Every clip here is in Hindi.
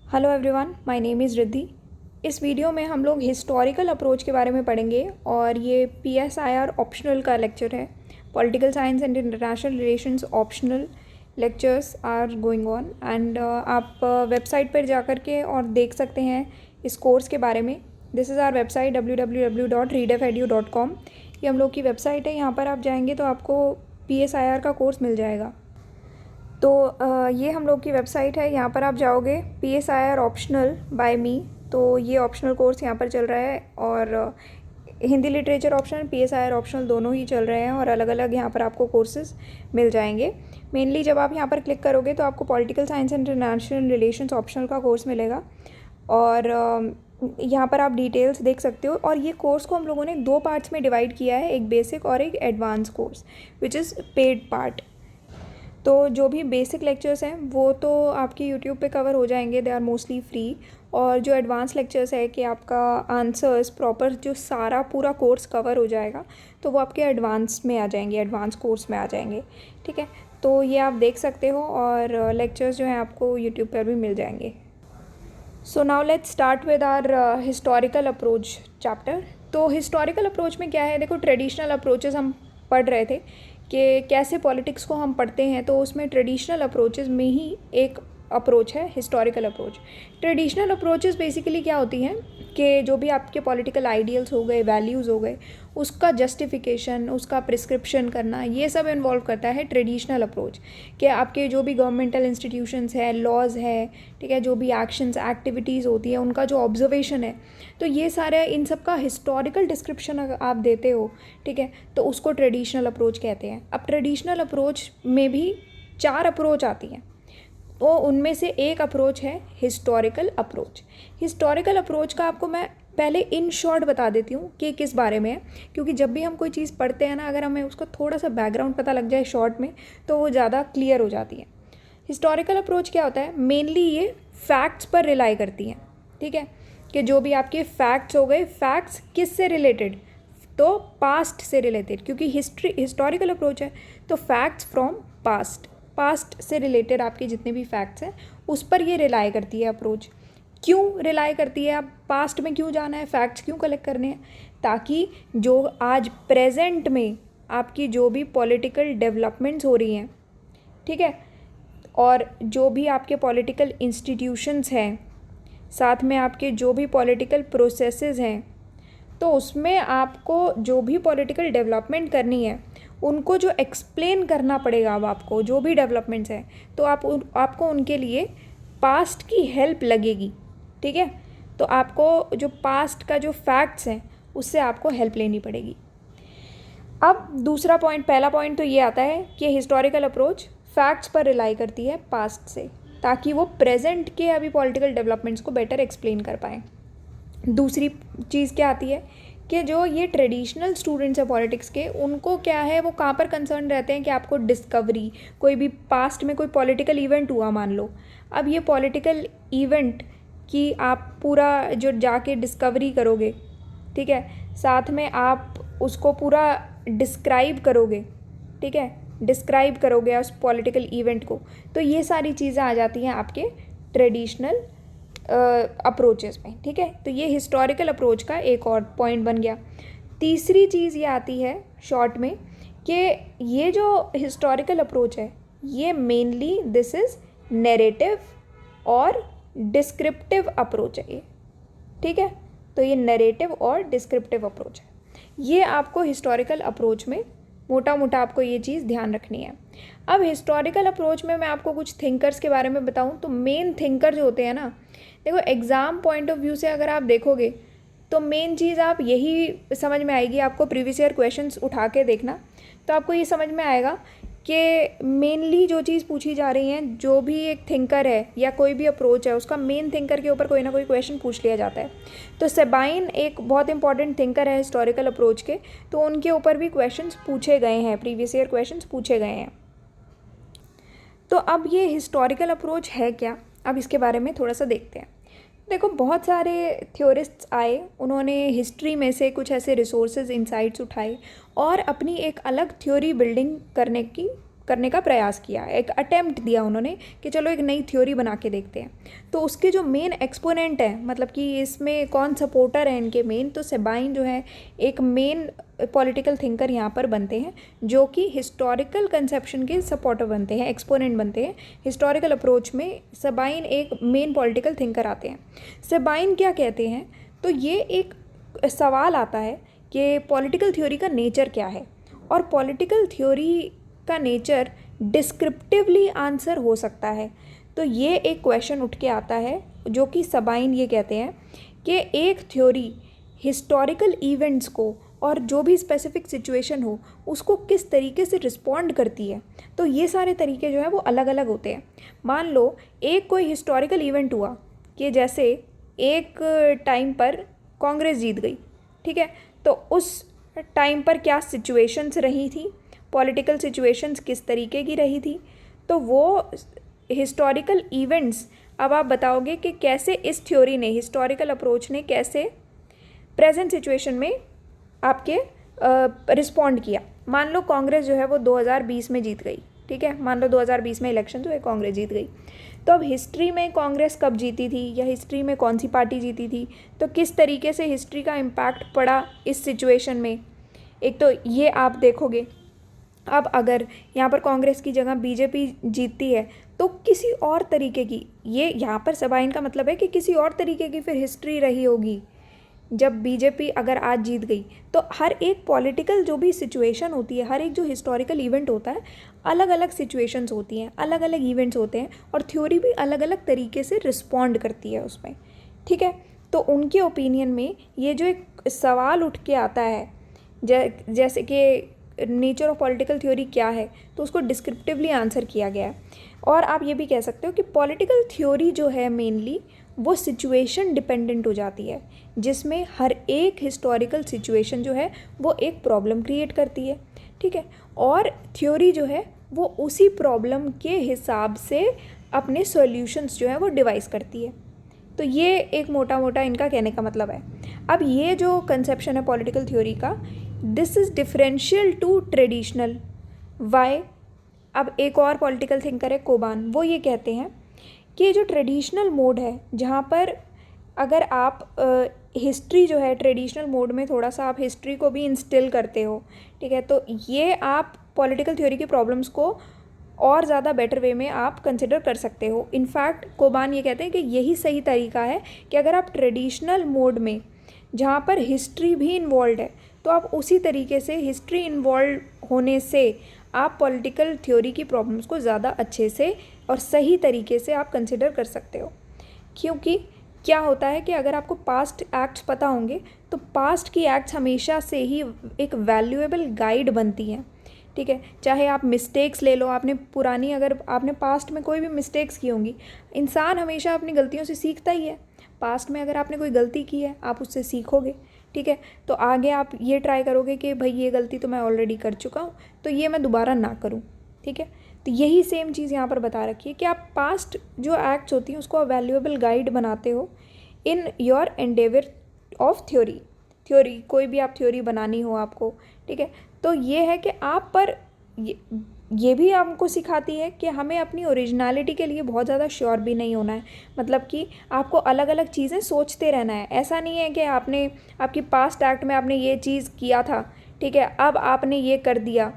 Hello everyone, my name is Riddhi. इस वीडियो में हम लोग हिस्टोरिकल अप्रोच के बारे में पढ़ेंगे और ये PSIR ऑप्शनल का लेक्चर है। Political science and international relations optional lectures are going on and आप वेबसाइट पर जा कर के और देख सकते हैं इस कोर्स के बारे में। This is our website www.readefedu.com। ये हम लोग की वेबसाइट है। यहाँ पर आप जाएंगे तो आपको PSIR का कोर्स मिल जाएगा। तो ये हम लोग की वेबसाइट है। यहाँ पर आप जाओगे PSIR ऑप्शनल बाय मी, तो ये ऑप्शनल कोर्स यहाँ पर चल रहा है और Hindi literature optional PSIR optional दोनों ही चल रहे हैं और अलग अलग यहाँ पर आपको कोर्सेज मिल जाएंगे। मेनली जब आप यहाँ पर क्लिक करोगे तो आपको political science and international relations optional का कोर्स मिलेगा और यहाँ पर आप डिटेल्स देख सकते हो। और ये कोर्स को हम लोगों ने 2 पार्ट्स में डिवाइड किया है, एक बेसिक और एक advance course which is paid part. तो जो भी बेसिक लेक्चर्स हैं वो तो आपके यूट्यूब पे कवर हो जाएंगे, दे आर मोस्टली फ्री। और जो एडवांस लेक्चर्स है कि आपका आंसर्स प्रॉपर जो सारा पूरा कोर्स कवर हो जाएगा, तो वो आपके एडवांस में आ जाएंगे, एडवांस कोर्स में आ जाएंगे। ठीक है, तो ये आप देख सकते हो और लेक्चर्स जो हैं आपको यूट्यूब पर भी मिल जाएंगे। So now let's start with our historical approach chapter. तो हिस्टोरिकल अप्रोच में क्या है, देखो ट्रेडिशनल अप्रोचेस हम पढ़ रहे थे कि कैसे पॉलिटिक्स को हम पढ़ते हैं, तो उसमें ट्रेडिशनल अप्रोचेस में ही एक अप्रोच है historical approach. Traditional approaches basically क्या होती हैं कि जो भी आपके पॉलिटिकल आइडियल्स हो गए, वैल्यूज़ हो गए, उसका जस्टिफिकेशन, उसका प्रिस्क्रिप्शन करना, ये सब इन्वॉल्व करता है ट्रेडिशनल अप्रोच। कि आपके जो भी गवर्नमेंटल इंस्टीट्यूशंस है, लॉज है, ठीक है, जो भी एक्शंस एक्टिविटीज़ होती है, उनका जो ऑब्जर्वेशन है, तो ये सारे इन सब का हिस्टोरिकल डिस्क्रिप्शन अगर आप देते हो, ठीक है, तो उसको ट्रेडिशनल अप्रोच कहते हैं। अब ट्रेडिशनल अप्रोच में भी 4 अप्रोच आती हैं, तो उनमें से एक अप्रोच है हिस्टोरिकल अप्रोच। हिस्टोरिकल अप्रोच का आपको मैं पहले इन शॉर्ट बता देती हूँ कि किस बारे में है, क्योंकि जब भी हम कोई चीज़ पढ़ते हैं ना, अगर हमें उसका थोड़ा सा बैकग्राउंड पता लग जाए शॉर्ट में, तो वो ज़्यादा क्लियर हो जाती है। हिस्टोरिकल अप्रोच क्या होता है, मेनली ये फैक्ट्स पर रिलाई करती हैं। ठीक है, कि जो भी आपके फैक्ट्स हो गए, फैक्ट्स किस से रिलेटेड, तो पास्ट से रिलेटेड, क्योंकि हिस्टोरिकल अप्रोच है तो फैक्ट्स फ्रॉम पास्ट से रिलेटेड आपके जितने भी फैक्ट्स हैं उस पर ये रिलाई करती है अप्रोच। क्यों रिलाई करती है, आप पास्ट में क्यों जाना है, फैक्ट्स क्यों कलेक्ट करने हैं, ताकि जो आज प्रेजेंट में आपकी जो भी पॉलिटिकल डेवलपमेंट्स हो रही हैं, ठीक है, और जो भी आपके पॉलिटिकल इंस्टीट्यूशंस हैं, साथ में आपके जो भी पॉलिटिकल प्रोसेसेस हैं, तो उसमें आपको जो भी पॉलिटिकल डेवलपमेंट करनी है उनको जो एक्सप्लेन करना पड़ेगा। अब आपको जो भी डेवलपमेंट्स हैं तो आपको उनके लिए पास्ट की हेल्प लगेगी। ठीक है, तो आपको जो पास्ट का जो फैक्ट्स हैं उससे आपको हेल्प लेनी पड़ेगी। अब दूसरा पॉइंट, पहला पॉइंट तो ये आता है कि हिस्टोरिकल अप्रोच फैक्ट्स पर रिलाई करती है पास्ट से, ताकि वो प्रेजेंट के अभी पॉलिटिकल डेवलपमेंट्स को बेटर एक्सप्लेन कर पाएँ। दूसरी चीज़ क्या आती है कि जो ये ट्रेडिशनल स्टूडेंट्स हैं पॉलिटिक्स के, उनको क्या है, वो कहाँ पर कंसर्न रहते हैं कि आपको डिस्कवरी, कोई भी पास्ट में कोई पॉलिटिकल इवेंट हुआ मान लो, अब ये पॉलिटिकल इवेंट की आप पूरा जो जाके डिस्कवरी करोगे, ठीक है, साथ में आप उसको पूरा डिस्क्राइब करोगे, ठीक है, डिस्क्राइब करोगे उस पॉलिटिकल इवेंट को, तो ये सारी चीज़ें आ जाती हैं आपके ट्रेडिशनल अप्रोचेस में। ठीक है, तो ये हिस्टोरिकल अप्रोच का एक और पॉइंट बन गया। तीसरी चीज़ ये आती है शॉर्ट में कि ये जो हिस्टोरिकल अप्रोच है ये मेनली दिस इज़ नैरेटिव और डिस्क्रिप्टिव अप्रोच है ये। ठीक है, तो ये नैरेटिव और डिस्क्रिप्टिव अप्रोच है। ये आपको हिस्टोरिकल अप्रोच में मोटा मोटा आपको ये चीज़ ध्यान रखनी है। अब हिस्टोरिकल अप्रोच में मैं आपको कुछ थिंकर्स के बारे में बताऊं तो मेन थिंकर जो होते हैं ना, देखो एग्ज़ाम पॉइंट ऑफ व्यू से अगर आप देखोगे तो मेन चीज़ आप यही समझ में आएगी, आपको प्रीवियस ईयर क्वेश्चंस उठा के देखना तो आपको ये समझ में आएगा कि मेनली जो चीज़ पूछी जा रही हैं, जो भी एक थिंकर है या कोई भी अप्रोच है उसका मेन थिंकर के ऊपर कोई ना कोई क्वेश्चन पूछ लिया जाता है। तो सेबाइन एक बहुत इंपॉर्टेंट थिंकर है हिस्टोरिकल अप्रोच के, तो उनके ऊपर भी क्वेश्चंस पूछे गए हैं, प्रीवियस ईयर क्वेश्चंस पूछे गए हैं। तो अब ये हिस्टोरिकल अप्रोच है क्या, अब इसके बारे में थोड़ा सा देखते हैं। देखो बहुत सारे थ्योरिस्ट्स आए, उन्होंने हिस्ट्री में से कुछ ऐसे रिसोर्सेज इंसाइट्स उठाए और अपनी एक अलग थ्योरी बिल्डिंग करने की करने का प्रयास किया, एक अटेम्प्ट दिया उन्होंने कि चलो एक नई थ्योरी बना के देखते हैं। तो उसके जो मेन एक्सपोनेंट हैं, मतलब कि इसमें कौन सपोर्टर है इनके मेन, तो सेबाइन जो है एक मेन पॉलिटिकल थिंकर यहाँ पर बनते हैं, जो कि हिस्टोरिकल कंसेप्शन के सपोर्टर बनते हैं, एक्सपोनेंट बनते हैं। हिस्टोरिकल अप्रोच में सेबाइन एक मेन पॉलिटिकल थिंकर आते हैं। सेबाइन क्या कहते हैं, तो ये एक सवाल आता है कि पॉलिटिकल थ्योरी का नेचर क्या है, और पॉलिटिकल थ्योरी का नेचर डिस्क्रिप्टिवली आंसर हो सकता है। तो ये एक क्वेश्चन उठ के आता है, जो कि सेबाइन ये कहते हैं कि एक थ्योरी हिस्टोरिकल इवेंट्स को और जो भी स्पेसिफिक सिचुएशन हो उसको किस तरीके से रिस्पॉन्ड करती है। तो ये सारे तरीके जो है वो अलग अलग होते हैं। मान लो एक कोई हिस्टोरिकल इवेंट हुआ कि जैसे एक टाइम पर कांग्रेस जीत गई, ठीक है, तो उस टाइम पर क्या सिचुएशंस रही थी, पॉलिटिकल सिचुएशंस किस तरीके की रही थी, तो वो हिस्टोरिकल इवेंट्स अब आप बताओगे कि कैसे इस थ्योरी ने, हिस्टोरिकल अप्रोच ने कैसे प्रेजेंट सिचुएशन में आपके रिस्पॉन्ड किया। मान लो कांग्रेस जो है वो 2020 में जीत गई, ठीक है, मान लो 2020 में इलेक्शन जो है कांग्रेस जीत गई। तो अब हिस्ट्री में कांग्रेस कब जीती थी, या हिस्ट्री में कौन सी पार्टी जीती थी, तो किस तरीके से हिस्ट्री का इम्पैक्ट पड़ा इस सिचुएशन में, एक तो ये आप देखोगे। अब अगर यहाँ पर कांग्रेस की जगह बीजेपी जीतती है तो किसी और तरीके की, ये यहाँ पर सेबाइन का मतलब है कि किसी और तरीके की फिर हिस्ट्री रही होगी। जब बीजेपी अगर आज जीत गई तो हर एक पॉलिटिकल जो भी सिचुएशन होती है, हर एक जो हिस्टोरिकल इवेंट होता है, अलग अलग सिचुएशंस होती हैं, अलग अलग इवेंट्स होते हैं, और थ्योरी भी अलग अलग तरीके से रिस्पॉन्ड करती है उसमें, ठीक है। तो उनके ओपिनियन में ये जो एक सवाल उठ के आता है, जैसे कि नेचर ऑफ पॉलिटिकल थ्योरी क्या है, तो उसको डिस्क्रिप्टिवली आंसर किया गया है। और आप ये भी कह सकते हो कि पॉलिटिकल थ्योरी जो है मेनली वो सिचुएशन डिपेंडेंट हो जाती है, जिसमें हर एक हिस्टोरिकल सिचुएशन जो है वो एक प्रॉब्लम क्रिएट करती है, ठीक है, और थ्योरी जो है वो उसी प्रॉब्लम के हिसाब से अपने सॉल्यूशंस जो है वो डिवाइस करती है। तो ये एक मोटा मोटा इनका कहने का मतलब है। अब ये जो कंसेप्शन है पॉलिटिकल थ्योरी का, this is differential to traditional. Why? अब एक और पॉलिटिकल थिंकर है कोबान, वो ये कहते हैं कि जो ट्रेडिशनल मोड है, जहाँ पर अगर आप हिस्ट्री जो है ट्रेडिशनल मोड में थोड़ा सा आप हिस्ट्री को भी इंस्टिल करते हो, ठीक है, तो ये आप पॉलिटिकल थ्योरी की प्रॉब्लम्स को और ज़्यादा बेटर वे में आप कंसिडर कर सकते हो। इनफैक्ट कोबान ये कहते हैं कि यही सही तरीका है कि अगर आप ट्रेडिशनल मोड में, जहाँ पर हिस्ट्री भी इन्वॉल्व है, तो आप उसी तरीके से हिस्ट्री इन्वॉल्व होने से आप पॉलिटिकल थ्योरी की प्रॉब्लम्स को ज़्यादा अच्छे से और सही तरीके से आप कंसिडर कर सकते हो। क्योंकि क्या होता है कि अगर आपको पास्ट एक्ट्स पता होंगे तो पास्ट की एक्ट्स हमेशा से ही एक वैल्यूएबल गाइड बनती हैं, ठीक है। चाहे आप मिस्टेक्स ले लो, आपने पुरानी, अगर आपने पास्ट में कोई भी मिस्टेक्स की होंगी, इंसान हमेशा अपनी गलतियों से सीखता ही है। पास्ट में अगर आपने कोई गलती की है आप उससे सीखोगे, ठीक है, तो आगे आप ये ट्राई करोगे कि भाई ये गलती तो मैं ऑलरेडी कर चुका हूँ, तो ये मैं दोबारा ना करूँ, ठीक है। तो यही सेम चीज़ यहाँ पर बता रखी है कि आप पास्ट जो एक्ट्स होती हैं उसको वैल्यूएबल गाइड बनाते हो in your Endeavour of theory कोई भी आप थ्योरी बनानी हो आपको, ठीक है। तो ये है कि आप पर ये भी आपको सिखाती है कि हमें अपनी ओरिजिनलिटी के लिए बहुत ज़्यादा श्योर भी नहीं होना है। मतलब कि आपको अलग अलग चीज़ें सोचते रहना है। ऐसा नहीं है कि आपने आपकी पास्ट एक्ट में आपने ये चीज़ किया था, ठीक है, अब आपने ये कर दिया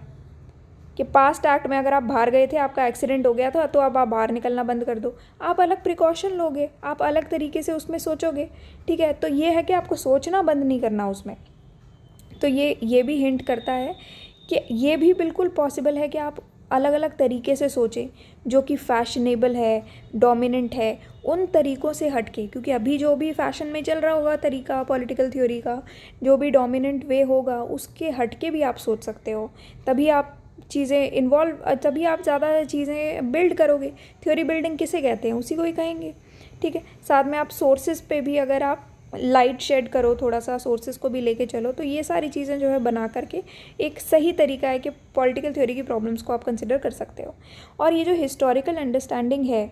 कि पास्ट एक्ट में अगर आप बाहर गए थे, आपका एक्सीडेंट हो गया था, तो अब आप बाहर निकलना बंद कर दो। आप अलग प्रिकॉशन लोगे, आप अलग तरीके से उसमें सोचोगे, ठीक है। तो ये है कि आपको सोचना बंद नहीं करना उसमें। तो ये भी हिंट करता है कि ये भी बिल्कुल पॉसिबल है कि आप अलग अलग तरीके से सोचें, जो कि फैशनेबल है, डोमिनेंट है, उन तरीक़ों से हट के। क्योंकि अभी जो भी फैशन में चल रहा होगा तरीका पॉलिटिकल थ्योरी का, जो भी डोमिनेंट वे होगा, उसके हट के भी आप सोच सकते हो। तभी आप चीज़ें इन्वॉल्व, तभी आप ज़्यादा चीज़ें बिल्ड करोगे। थ्योरी बिल्डिंग किसे कहते हैं, उसी को ही कहेंगे, ठीक है। साथ में आप सोर्सेज पे भी अगर आप लाइट शेड करो, थोड़ा सा सोर्सेज को भी लेके चलो, तो ये सारी चीज़ें जो है बना करके एक सही तरीका है कि पॉलिटिकल थ्योरी की प्रॉब्लम्स को आप कंसिडर कर सकते हो। और ये जो हिस्टोरिकल अंडरस्टैंडिंग है,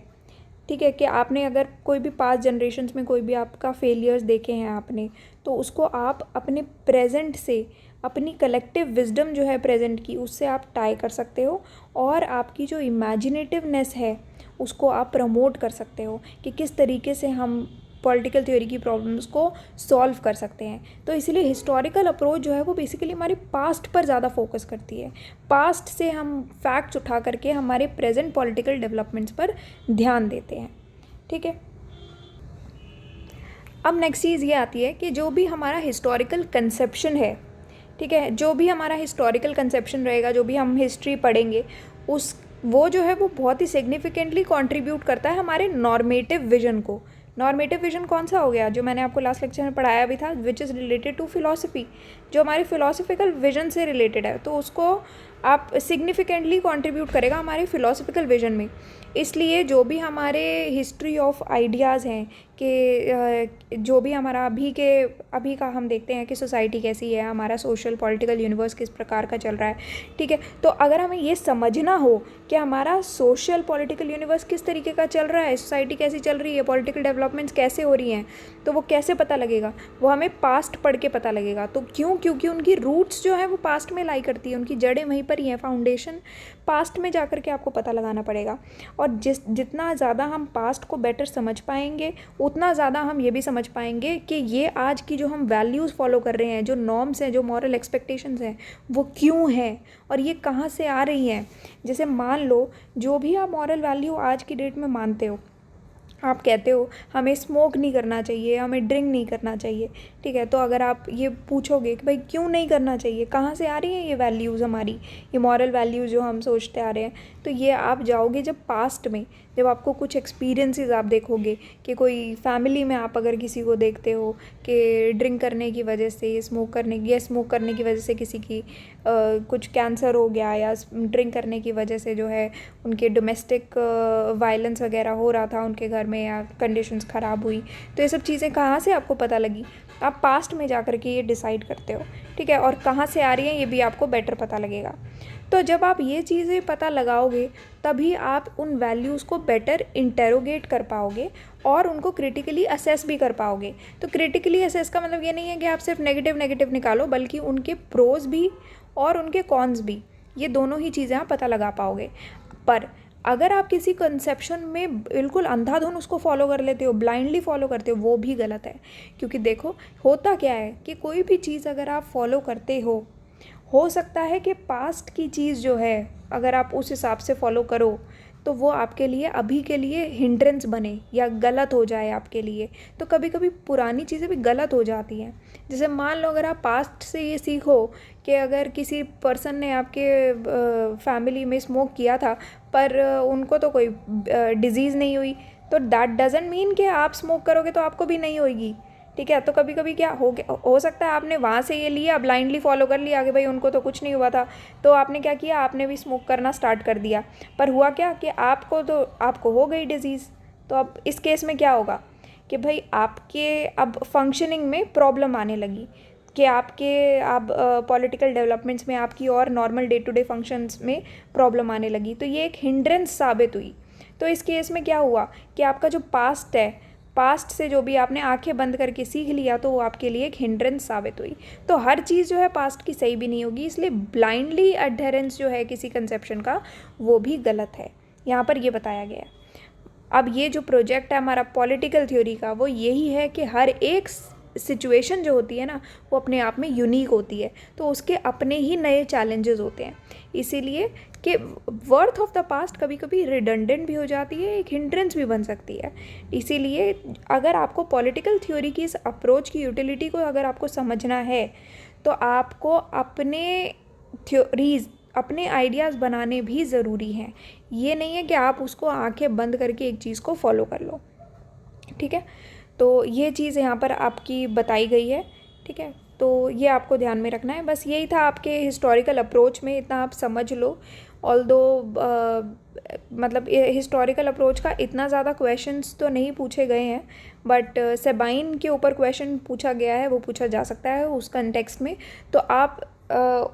ठीक है, कि आपने अगर कोई भी पास्ट जनरेशन्स में कोई भी आपका फेलियर्स देखे हैं आपने, तो उसको आप अपने प्रेजेंट से अपनी कलेक्टिव विजडम जो है प्रेजेंट की, उससे आप टाई कर सकते हो और आपकी जो इमेजिनेटिवनेस है उसको आप प्रमोट कर सकते हो कि किस तरीके से हम पॉलिटिकल थ्योरी की प्रॉब्लम्स को सॉल्व कर सकते हैं। तो इसीलिए हिस्टोरिकल अप्रोच जो है वो बेसिकली हमारे पास्ट पर ज़्यादा फोकस करती है। पास्ट से हम फैक्ट्स उठा करके हमारे प्रेजेंट पॉलिटिकल डेवलपमेंट्स पर ध्यान देते हैं। ठीक है, अब नेक्स्ट चीज़ ये आती है कि जो भी हमारा हिस्टोरिकल कंसेप्शन है, ठीक है, जो भी हमारा हिस्टोरिकल कंसेप्शन रहेगा, जो भी हम हिस्ट्री पढ़ेंगे, उस वो जो है वो बहुत ही सिग्निफिकेंटली कंट्रीब्यूट करता है हमारे नॉर्मेटिव विजन को। नॉर्मेटिव विजन कौन सा हो गया, जो मैंने आपको लास्ट लेक्चर में पढ़ाया भी था, which is related to philosophy, जो हमारे फिलोसफिकल विजन से रिलेटेड है, तो उसको आप सिग्निफिकेंटली कंट्रीब्यूट करेगा हमारे फिलोसफिकल विजन में। इसलिए जो भी हमारे हिस्ट्री ऑफ आइडियाज़ हैं कि जो भी हमारा अभी का हम देखते हैं कि सोसाइटी कैसी है, हमारा सोशल पॉलिटिकल यूनिवर्स किस प्रकार का चल रहा है, ठीक है, तो अगर हमें ये समझना हो कि हमारा सोशल पॉलिटिकल यूनिवर्स किस तरीके का चल रहा है, सोसाइटी कैसी चल रही है, पॉलिटिकल डेवलपमेंट्स कैसे हो रही हैं, तो वो कैसे पता लगेगा, वो हमें पास्ट पढ़ के पता लगेगा। तो क्योंकि उनकी रूट्स जो है वो पास्ट में लाई करती है, उनकी जड़ें वहीं पर ही हैं, फाउंडेशन पास्ट में जा कर के आपको पता लगाना पड़ेगा। और जितना ज़्यादा हम पास्ट को बेटर समझ पाएंगे, उतना ज़्यादा हम ये भी समझ पाएंगे कि ये आज की जो हम वैल्यूज़ फॉलो कर रहे हैं, जो नॉर्म्स हैं, जो मॉरल एक्सपेक्टेशंस हैं, वो क्यों हैं और ये कहाँ से आ रही हैं। जैसे मान लो जो भी आप मॉरल वैल्यू आज की डेट में मानते हो, आप कहते हो हमें स्मोक नहीं करना चाहिए, हमें ड्रिंक नहीं करना चाहिए, ठीक है, तो अगर आप ये पूछोगे कि भाई क्यों नहीं करना चाहिए, कहाँ से आ रही हैं ये वैल्यूज़ हमारी, ये मॉरल वैल्यूज़ जो हम सोचते आ रहे हैं, तो ये आप जाओगे जब पास्ट में, जब आपको कुछ एक्सपीरियंसेस आप देखोगे कि कोई फैमिली में आप अगर किसी को देखते हो कि ड्रिंक करने की वजह से, स्मोक करने की वजह से किसी की कुछ कैंसर हो गया, या ड्रिंक करने की वजह से जो है उनके डोमेस्टिक वायलेंस वगैरह हो रहा था उनके घर में, या कंडीशंस ख़राब हुई, तो ये सब चीज़ें कहाँ से आपको पता लगी, आप पास्ट में जा कर के ये डिसाइड करते हो, ठीक है, और कहाँ से आ रही हैं ये भी आपको बेटर पता लगेगा। तो जब आप ये चीज़ें पता लगाओगे तभी आप उन वैल्यूज़ को बेटर इंटेरोगेट कर पाओगे और उनको क्रिटिकली असेस भी कर पाओगे। तो क्रिटिकली असेस का मतलब ये नहीं है कि आप सिर्फ नेगेटिव निकालो, बल्कि उनके प्रोज भी और उनके कॉन्स भी, ये दोनों ही चीज़ें आप पता लगा पाओगे। पर अगर आप किसी कंसेप्शन में बिल्कुल अंधाधुन उसको फॉलो कर लेते हो, ब्लाइंडली फॉलो करते हो, वो भी गलत है। क्योंकि देखो होता क्या है कि कोई भी चीज़ अगर आप फॉलो करते हो सकता है कि पास्ट की चीज़ जो है अगर आप उस हिसाब से फॉलो करो तो वो आपके लिए अभी के लिए हिंड्रेंस बने या गलत हो जाए आपके लिए। तो कभी कभी पुरानी चीज़ें भी गलत हो जाती हैं। जैसे मान लो अगर आप पास्ट से ये सीखो कि अगर किसी पर्सन ने आपके फैमिली में स्मोक किया था पर उनको तो कोई डिज़ीज़ नहीं हुई, तो दैट डजंट मीन कि आप स्मोक करोगे तो आपको भी नहीं होएगी, ठीक है। तो कभी कभी क्या हो सकता है आपने वहाँ से ये लिया, ब्लाइंडली फॉलो कर लिया कि भाई उनको तो कुछ नहीं हुआ था, तो आपने क्या किया, आपने भी स्मोक करना स्टार्ट कर दिया, पर हुआ क्या कि आपको हो गई डिज़ीज़। तो अब इस केस में क्या होगा कि भाई आपके अब फंक्शनिंग में प्रॉब्लम आने लगी, कि आप पॉलिटिकल डेवलपमेंट्स में आपकी और normal day to day functions में प्रॉब्लम आने लगी, तो ये एक हिंड्रेंस साबित हुई। तो इस केस में क्या हुआ कि आपका जो पास्ट है, पास्ट से जो भी आपने आंखें बंद करके सीख लिया, तो वो आपके लिए एक हिंड्रेंस साबित हुई। तो हर चीज़ जो है पास्ट की सही भी नहीं होगी, इसलिए ब्लाइंडली एडहेरेंस जो है किसी कंसेप्शन का, वो भी गलत है। यहाँ पर ये बताया गया है। अब ये जो प्रोजेक्ट है हमारा पॉलिटिकल थ्योरी का, वो यही है कि हर एक सिचुएशन जो होती है ना, वो अपने आप में यूनिक होती है, तो उसके अपने ही नए चैलेंजेस होते हैं। इसीलिए कि वर्थ ऑफ द पास्ट कभी कभी रिडंडेंट भी हो जाती है, एक हिंड्रेंस भी बन सकती है। इसीलिए अगर आपको पॉलिटिकल थ्योरी की इस अप्रोच की यूटिलिटी को अगर आपको समझना है, तो आपको अपने थ्योरीज, अपने आइडियाज़ बनाने भी ज़रूरी हैं। ये नहीं है कि आप उसको आंखें बंद करके एक चीज़ को फॉलो कर लो, ठीक है। तो ये चीज़ यहाँ पर आपकी बताई गई है, ठीक है। तो ये आपको ध्यान में रखना है। बस यही था आपके हिस्टोरिकल अप्रोच में, इतना आप समझ लो। ऑल्दो मतलब हिस्टोरिकल अप्रोच का इतना ज़्यादा क्वेश्चंस तो नहीं पूछे गए हैं, बट सेबाइन के ऊपर क्वेश्चन पूछा गया है, वो पूछा जा सकता है उस कंटेक्स्ट में, तो आप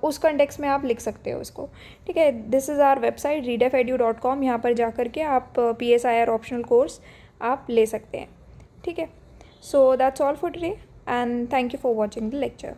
उस कंटेक्स्ट में आप लिख सकते हो इसको, ठीक है। This is our website readefu.com, यहाँ पर जा कर के आप PSIR ऑप्शनल कोर्स आप ले सकते हैं, ठीक है। So that's all for today and thank you for watching the lecture.